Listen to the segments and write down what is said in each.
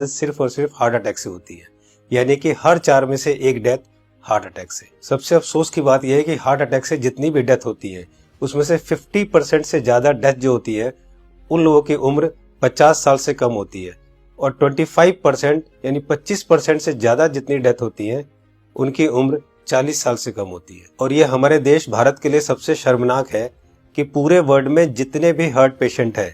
सिर्फ और सिर्फ हार्ट अटैक से होती है, यानी कि हर 4 में से 1 डेथ हार्ट अटैक से। सबसे अफसोस की बात यह है कि हार्ट अटैक से जितनी भी डेथ होती है उसमें से 50% से ज्यादा डेथ जो होती है उन लोगों की उम्र 50 साल से कम होती है, और 25% यानी 25% से ज्यादा जितनी डेथ होती है उनकी उम्र 40 साल से कम होती है। और ये हमारे देश भारत के लिए सबसे शर्मनाक है कि पूरे वर्ल्ड में जितने भी हार्ट पेशेंट है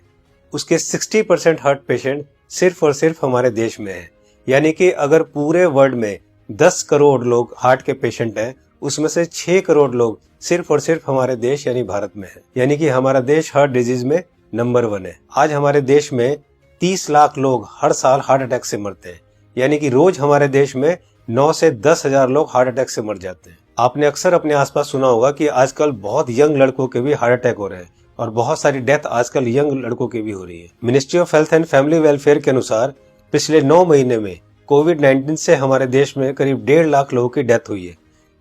उसके 60% हार्ट पेशेंट सिर्फ और सिर्फ हमारे देश में है। यानी कि अगर पूरे वर्ल्ड में 10 करोड़ लोग हार्ट के पेशेंट हैं उसमें से 6 करोड़ लोग सिर्फ और सिर्फ हमारे देश यानी भारत में है। यानी कि हमारा देश हार्ट डिजीज में नंबर 1 है। आज हमारे देश में 30 लाख लोग हर साल हार्ट अटैक से मरते हैं, यानी कि रोज हमारे देश में 9 से 10 हजार लोग हार्ट अटैक से मर जाते हैं। आपने अक्सर अपने आसपास सुना होगा कि आजकल बहुत यंग लड़कों के भी हार्ट अटैक हो रहे हैं और बहुत सारी डेथ आजकल यंग लड़कों की भी हो रही है। Ministry of health and family welfare के अनुसार पिछले 9 महीने में कोविड-19 से हमारे देश में करीब 1.5 लाख लोगों की डेथ हुई है,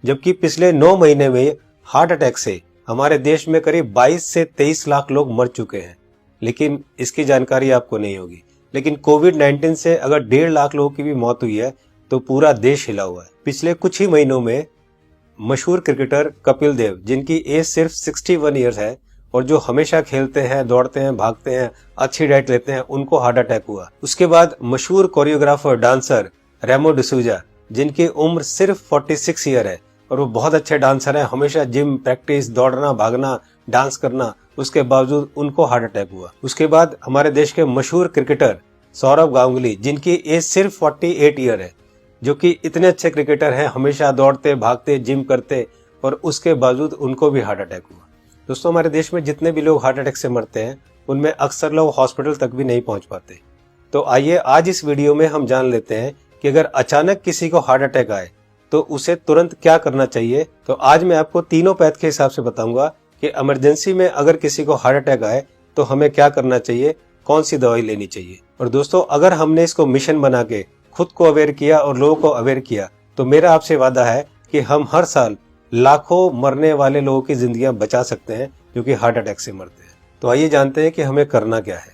जबकि पिछले 9 महीने में हार्ट अटैक से हमारे देश में करीब 22 से 23 लाख लोग मर चुके हैं। लेकिन इसकी जानकारी आपको नहीं होगी, लेकिन कोविड-19 से अगर 1.5 लाख लोगों की भी मौत हुई है तो पूरा देश हिला हुआ है। पिछले कुछ ही महीनों में मशहूर क्रिकेटर कपिल देव, जिनकी एज सिर्फ 61 ईयर्स है और जो हमेशा खेलते हैं, दौड़ते हैं, भागते हैं, अच्छी डाइट लेते हैं, उनको हार्ट अटैक हुआ। उसके बाद मशहूर कोरियोग्राफर डांसर रेमो डिसूजा, जिनकी उम्र सिर्फ 46 ईयर है और वो बहुत अच्छे डांसर हैं, हमेशा जिम, प्रैक्टिस, दौड़ना, भागना, डांस करना, उसके बावजूद उनको हार्ट अटैक हुआ। उसके बाद हमारे देश के मशहूर क्रिकेटर सौरव गांगुली, जिनकी एज सिर्फ 48 ईयर है, जो कि इतने अच्छे क्रिकेटर हैं, हमेशा दौड़ते, भागते, जिम करते, और उसके बावजूद उनको भी हार्ट अटैक हुआ। दोस्तों, हमारे देश में जितने भी लोग हार्ट अटैक से मरते हैं उनमें अक्सर लोग हॉस्पिटल तक भी नहीं पहुंच पाते। तो आइए आज इस वीडियो में हम जान लेते हैं कि अगर अचानक किसी को हार्ट अटैक आए तो उसे तुरंत क्या करना चाहिए। तो आज मैं आपको तीनों पैथ के हिसाब से बताऊंगा कि इमरजेंसी में अगर किसी को हार्ट अटैक आए तो हमें क्या करना चाहिए, कौन सी दवाई लेनी चाहिए। और दोस्तों, अगर हमने इसको मिशन बना के खुद को अवेयर किया और लोगों को अवेयर किया तो मेरा आपसे वादा है कि हम हर साल लाखों मरने वाले लोगों की जिंदगियां बचा सकते हैं जो कि हार्ट अटैक से मरते हैं। तो आइए जानते हैं कि हमें करना क्या है।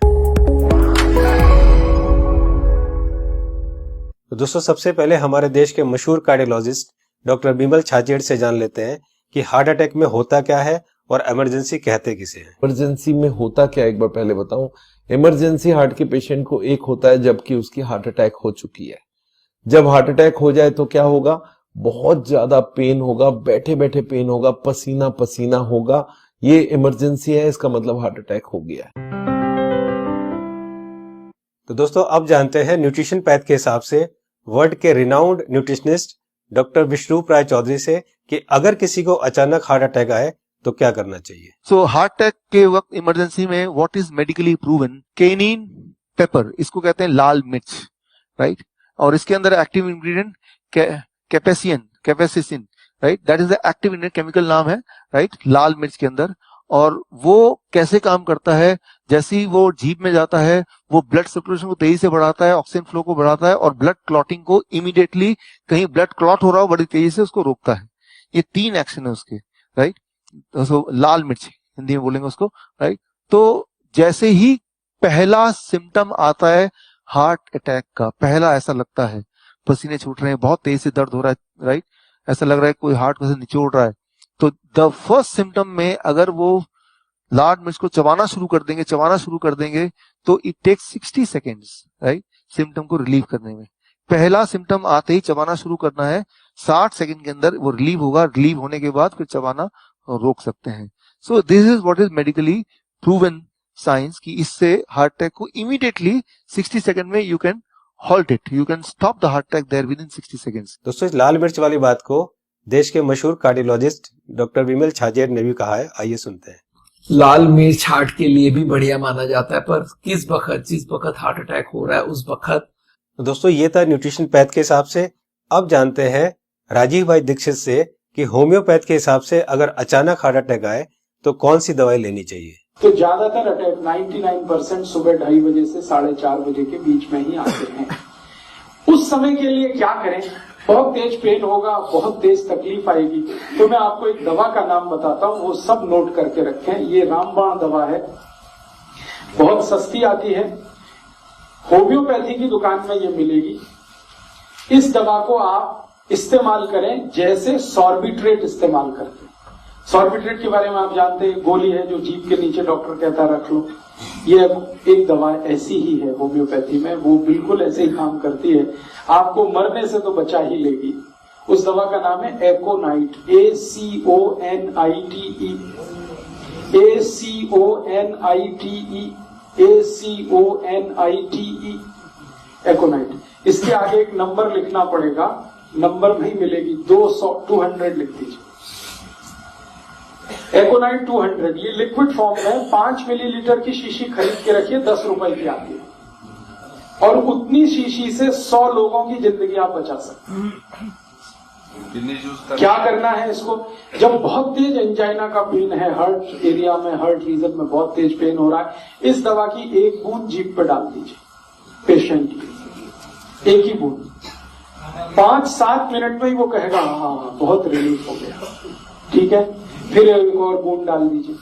तो दोस्तों, सबसे पहले हमारे देश के मशहूर कार्डियोलॉजिस्ट डॉक्टर बिमल छाजेड़ से जान लेते हैं कि हार्ट अटैक में होता क्या है और इमरजेंसी कहते किसे हैं। इमरजेंसी में होता क्या, एक बार पहले बताऊं। इमरजेंसी हार्ट के पेशेंट को एक होता है जबकि उसकी हार्ट अटैक हो चुकी है। जब हार्ट अटैक हो जाए तो क्या होगा, बहुत ज्यादा पेन होगा, बैठे बैठे पेन होगा, पसीना पसीना होगा। ये इमरजेंसी है, इसका मतलब हार्ट अटैक हो गया है। तो दोस्तों, अब जानते हैं न्यूट्रिशन पैथ के हिसाब से वर्ल्ड के रिनाउंड न्यूट्रिशनिस्ट डॉक्टर विश्वरूप राय चौधरी से कि अगर किसी को अचानक हार्ट अटैक आए तो क्या करना चाहिए। सो हार्ट अटैक के वक्त इमरजेंसी में what is medically proven, cayenne pepper, इसको कहते हैं लाल मिर्च, राइट। और इसके अंदर active ingredient capsaicin, right, that is the active ingredient, chemical नाम है, राइट, लाल मिर्च के अंदर। और वो कैसे काम करता है, जैसे ही वो जीभ में जाता है वो ब्लड सर्कुलेशन को तेजी से बढ़ाता है, ऑक्सीजन फ्लो को बढ़ाता है और ब्लड क्लॉटिंग को इमीडिएटली, कहीं ब्लड क्लॉट हो रहा हो बड़ी तेजी से उसको रोकता है। ये 3 एक्शन है उसके, राइट। तो लाल मिर्च हिंदी में बोलेंगे उसको, राइट। तो जैसे ही पहला सिम्टम आता है हार्ट अटैक का, पहला ऐसा लगता है पसीने छूट रहे हैं, बहुत तेज से दर्द हो रहा है, राइट, ऐसा लग रहा है कोई हार्ट को से निचोड़ रहा है, तो द फर्स्ट सिम्टम में अगर वो लाल मिर्च को चबाना शुरू कर देंगे तो it takes 60 seconds, right, symptom को रिलीव करने में। पहला सिम्टम आते ही चबाना शुरू करना है, 60 सेकेंड के अंदर वो रिलीव होगा, रिलीव होने के बाद फिर चबाना रोक सकते हैं। So this is what is medically proven science कि इससे हार्ट अटैक को इमीडिएटली 60 सेकंड में you can halt it, you can stop the heart attack there within 60 seconds. दोस्तों, इस लाल मिर्च वाली बात को देश के मशहूर कार्डियोलॉजिस्ट डॉक्टर बिमल छाजेड़ ने भी कहा है, आइए सुनते हैं। लाल मिर्च हार्ट के लिए भी बढ़िया माना जाता है, पर जिस वक्त हार्ट अटैक हो रहा है उस वक्त। दोस्तों, ये था न्यूट्रिशन पैथ के हिसाब से। अब जानते हैं राजीव भाई दीक्षित से कि होम्योपैथ के हिसाब से अगर अचानक हार्ट अटैक आए तो कौन सी दवाई लेनी चाहिए। तो ज्यादातर अटैक 99% सुबह 2:30 बजे से 4:30 बजे के बीच में ही आते हैं। उस समय के लिए क्या करें, बहुत तेज पेन होगा, बहुत तेज तकलीफ आएगी, तो मैं आपको एक दवा का नाम बताता हूँ, वो सब नोट करके रखें। ये रामबाण दवा है, बहुत सस्ती आती है, होम्योपैथी की दुकान में ये मिलेगी। इस दवा को आप इस्तेमाल करें जैसे सॉर्बिट्रेट इस्तेमाल करते हैं। सॉर्बिट्रेट के बारे में आप जानते हैं, गोली है जो जीभ के नीचे डॉक्टर कहता है रख लो। ये एक दवा ऐसी ही है होम्योपैथी में, वो बिल्कुल ऐसे ही काम करती है, आपको मरने से तो बचा ही लेगी। उस दवा का नाम है एकोनाइट, ACONITE, ACONITE, एकोनाइट। इसके आगे एक नंबर लिखना पड़ेगा, नंबर नहीं मिलेगी, 200 लिख दीजिए। एकोनाइट 200, ये लिक्विड फॉर्म में 5 मिलीलीटर की शीशी खरीद के रखिए, 10 रुपए की आती है, और उतनी शीशी से 100 लोगों की जिंदगी आप बचा सकते हैं। क्या करना है इसको? जब बहुत तेज एंजाइना का पेन है, हार्ट एरिया में, हार्ट रीजन में बहुत तेज पेन हो रहा है, इस दवा की एक बूंद जीभ पे डाल दीजिए पेशेंट की, एक ही बूंद। 5-7 मिनट में ही वो कहेगा हाँ बहुत रिलीफ हो गया, ठीक है। फिर एक और बूंद डाल दीजिए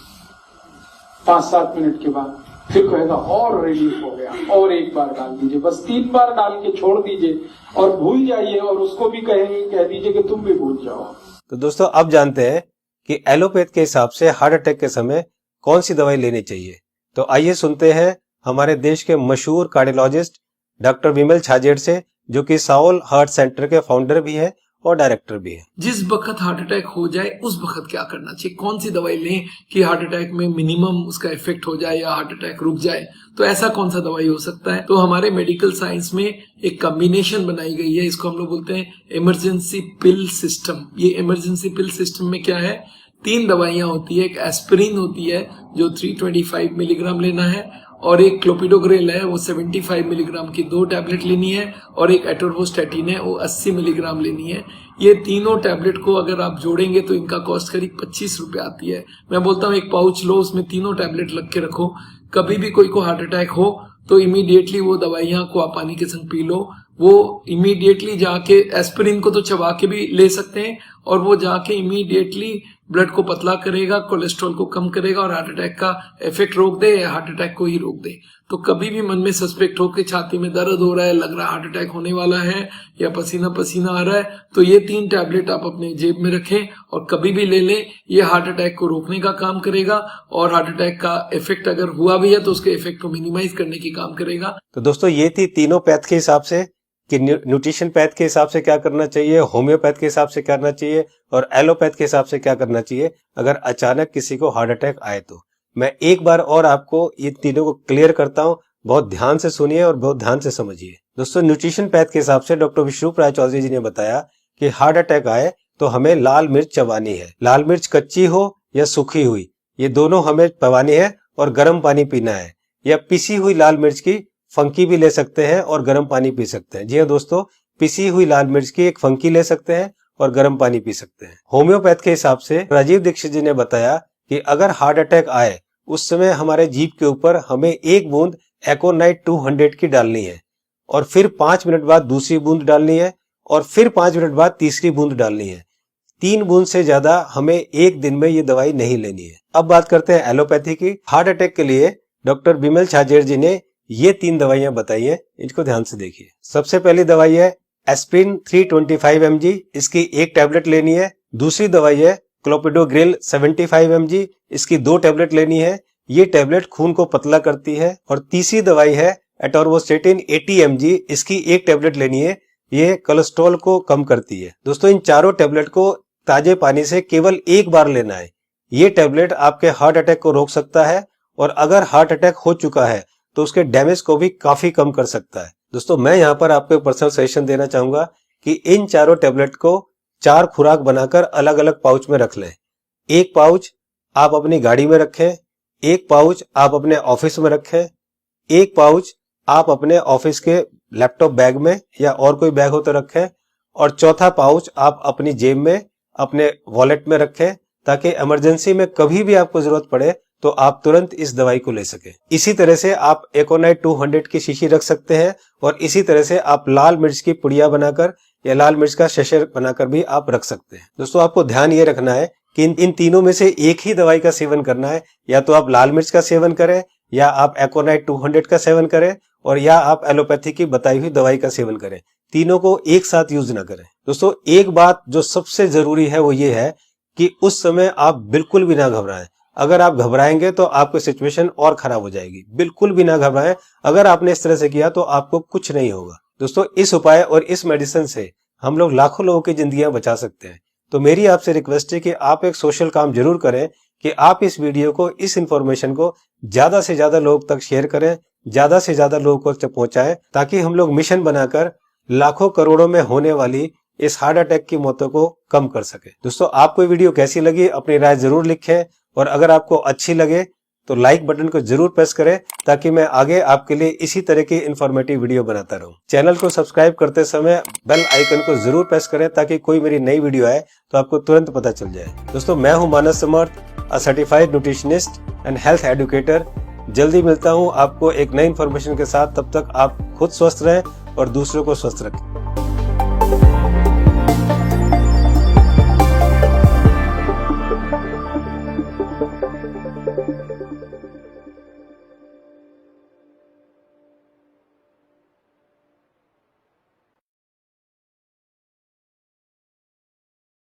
5-7 मिनट के बाद, फिर कहेगा और रिलीफ हो गया, और एक बार डाल दीजिए। बस 3 बार डाल के छोड़ दीजिए और भूल जाइए, और उसको भी कह दीजिए कि तुम भी भूल जाओ। तो दोस्तों अब जानते हैं कि एलोपैथ के हिसाब से हार्ट अटैक के समय कौन सी दवाई लेनी चाहिए। तो आइए सुनते हैं हमारे देश के मशहूर कार्डियोलॉजिस्ट डॉक्टर विमल छाजेड़ से, जो कि साउल हार्ट सेंटर के फाउंडर भी है और डायरेक्टर भी है। जिस वक्त हार्ट अटैक हो जाए उस वक्त क्या करना चाहिए, कौन सी दवाई लें कि हार्ट अटैक में मिनिमम उसका इफेक्ट हो जाए या हार्ट अटैक रुक जाए, तो ऐसा कौन सा दवाई हो सकता है। तो हमारे मेडिकल साइंस में एक कॉम्बिनेशन बनाई गई है, इसको हम लोग बोलते हैं इमरजेंसी पिल सिस्टम। ये इमरजेंसी पिल सिस्टम में क्या है, 3 दवाइयां होती है। एक एस्पिरिन होती है जो 325 मिलीग्राम लेना है, और एक क्लोपिडोग्रेल है वो 75 मिलीग्राम की 2 टैबलेट लेनी है, और एक एटोरवोस्टैटिन है वो 80 मिलीग्राम लेनी है। ये तीनों टैबलेट को अगर आप जोड़ेंगे तो इनका कॉस्ट करीब 25 रुपए आती है। मैं बोलता हूँ एक पाउच लो, उसमें तीनों टैबलेट लग के रखो, कभी भी कोई को हार्ट अटैक हो तो इमीडिएटली वो दवाइयां को आप पानी के संग पी लो। वो इमीडिएटली जाके एस्पिरिन को तो चबा के भी ले सकते हैं, और वो जाके इमीडिएटली ब्लड को पतला करेगा, कोलेस्ट्रॉल को कम करेगा, और हार्ट अटैक का इफेक्ट रोक दे या हार्ट अटैक को ही रोक दे। तो कभी भी मन में सस्पेक्ट हो कि छाती में दर्द हो रहा है, लग रहा है हार्ट अटैक होने वाला है, या पसीना पसीना आ रहा है, तो ये 3 टैबलेट आप अपने जेब में रखें और कभी भी ले लें। ये हार्ट अटैक को रोकने का काम करेगा, और हार्ट अटैक का इफेक्ट अगर हुआ भी है तो उसके इफेक्ट को मिनिमाइज करने की काम करेगा। तो दोस्तों ये थी तीनों पैथ के हिसाब से कि न्यूट्रिशन पैथ के हिसाब से क्या करना चाहिए, होम्योपैथ के हिसाब से क्या करना चाहिए, और एलोपैथ के हिसाब से क्या करना चाहिए अगर अचानक किसी को हार्ट अटैक आए तो। मैं एक बार और आपको ये तीनों को क्लियर करता हूं, बहुत ध्यान से सुनिए और बहुत ध्यान से समझिए। दोस्तों न्यूट्रिशन पैथ के हिसाब से डॉक्टर विश्वरूप राय चौधरी जी ने बताया कि हार्ट अटैक आए तो हमें लाल मिर्च चबानी है। लाल मिर्च कच्ची हो या सूखी हुई, ये दोनों हमें चबानी है, और गर्म पानी पीना है। या पिसी हुई लाल मिर्च की फंकी भी ले सकते हैं और गर्म पानी पी सकते हैं। जी हाँ दोस्तों, पिसी हुई लाल मिर्च की एक फंकी ले सकते हैं और गर्म पानी पी सकते हैं। होम्योपैथ के हिसाब से राजीव दीक्षित जी ने बताया कि अगर हार्ट अटैक आए उस समय हमारे जीभ के ऊपर हमें 1 बूंद एकोनाइट 200 की डालनी है, और फिर 5 मिनट बाद दूसरी बूंद डालनी है, और फिर 5 मिनट बाद तीसरी बूंद डालनी है। 3 बूंद से ज्यादा हमें एक दिन में ये दवाई नहीं लेनी है। अब बात करते हैं एलोपैथी की। हार्ट अटैक के लिए डॉक्टर विमल छाजेड़ जी ने ये 3 दवाइयां बताई है, इनको ध्यान से देखिए। सबसे पहली दवाई है एस्पिरिन 325 mg, इसकी 1 टैबलेट लेनी है। दूसरी दवाई है क्लोपिडोग्रेल 75 mg, इसकी 2 टैबलेट लेनी है। ये टैबलेट खून को पतला करती है। और तीसरी दवाई है एटोरवोस्टैटिन 80 mg, इसकी 1 टैबलेट लेनी है। ये कोलेस्ट्रॉल को कम करती है। दोस्तों इन चारों टैबलेट को ताजे पानी से केवल 1 बार लेना है। ये टैबलेट आपके हार्ट अटैक को रोक सकता है, और अगर हार्ट अटैक हो चुका है तो उसके डैमेज को भी काफी कम कर सकता है। दोस्तों मैं यहाँ पर आपको एक पर्सनल सजेशन देना चाहूंगा कि इन चारों टैबलेट को 4 खुराक बनाकर अलग अलग पाउच में रख लें। 1 पाउच आप अपनी गाड़ी में रखें, 1 पाउच आप अपने ऑफिस में रखें, 1 पाउच आप अपने ऑफिस के लैपटॉप बैग में या और कोई बैग हो तो रखें, और चौथा पाउच आप अपनी जेब में अपने वॉलेट में रखें, ताकि इमरजेंसी में कभी भी आपको जरूरत पड़े तो आप तुरंत इस दवाई को ले सके। इसी तरह से आप एकोनाइट 200 की शीशी रख सकते हैं, और इसी तरह से आप लाल मिर्च की पुड़िया बनाकर या लाल मिर्च का शशर बनाकर भी आप रख सकते हैं। दोस्तों आपको ध्यान ये रखना है कि इन तीनों में से एक ही दवाई का सेवन करना है। या तो आप लाल मिर्च का सेवन करें या आप एकोनाइट 200 का सेवन करें, और या आप एलोपैथी की बताई हुई दवाई का सेवन करें। तीनों को एक साथ यूज ना करें। दोस्तों एक बात जो सबसे जरूरी है वो ये है कि उस समय आप बिल्कुल भी ना घबराएं। अगर आप घबराएंगे तो आपकी सिचुएशन और खराब हो जाएगी। बिल्कुल भी ना घबराएं। अगर आपने इस तरह से किया तो आपको कुछ नहीं होगा। दोस्तों इस उपाय और इस मेडिसिन से हम लोग लाखों लोगों की जिंदगियां बचा सकते हैं। तो मेरी आपसे रिक्वेस्ट है कि आप एक सोशल काम जरूर करें कि आप इस वीडियो को, इस इंफॉर्मेशन को ज्यादा से ज्यादा लोग तक शेयर करें, ज्यादा से ज्यादा लोगों तक पहुंचाएं, ताकि हम लोग मिशन बनाकर लाखों करोड़ों में होने वाली इस हार्ट अटैक की मौतों को कम कर सके। दोस्तों आपको ये वीडियो कैसी लगी अपनी राय जरूर लिखें, और अगर आपको अच्छी लगे तो लाइक बटन को जरूर प्रेस करें, ताकि मैं आगे आपके लिए इसी तरह की इंफॉर्मेटिव वीडियो बनाता रहूं। चैनल को सब्सक्राइब करते समय बेल आइकन को जरूर प्रेस करें, ताकि कोई मेरी नई वीडियो आए तो आपको तुरंत पता चल जाए। दोस्तों मैं हूं Manas Samarth, a certified nutritionist and health educator. जल्दी मिलता हूं आपको एक नई इंफॉर्मेशन के साथ। तब तक आप खुद स्वस्थ रहें और दूसरों को स्वस्थ रखें।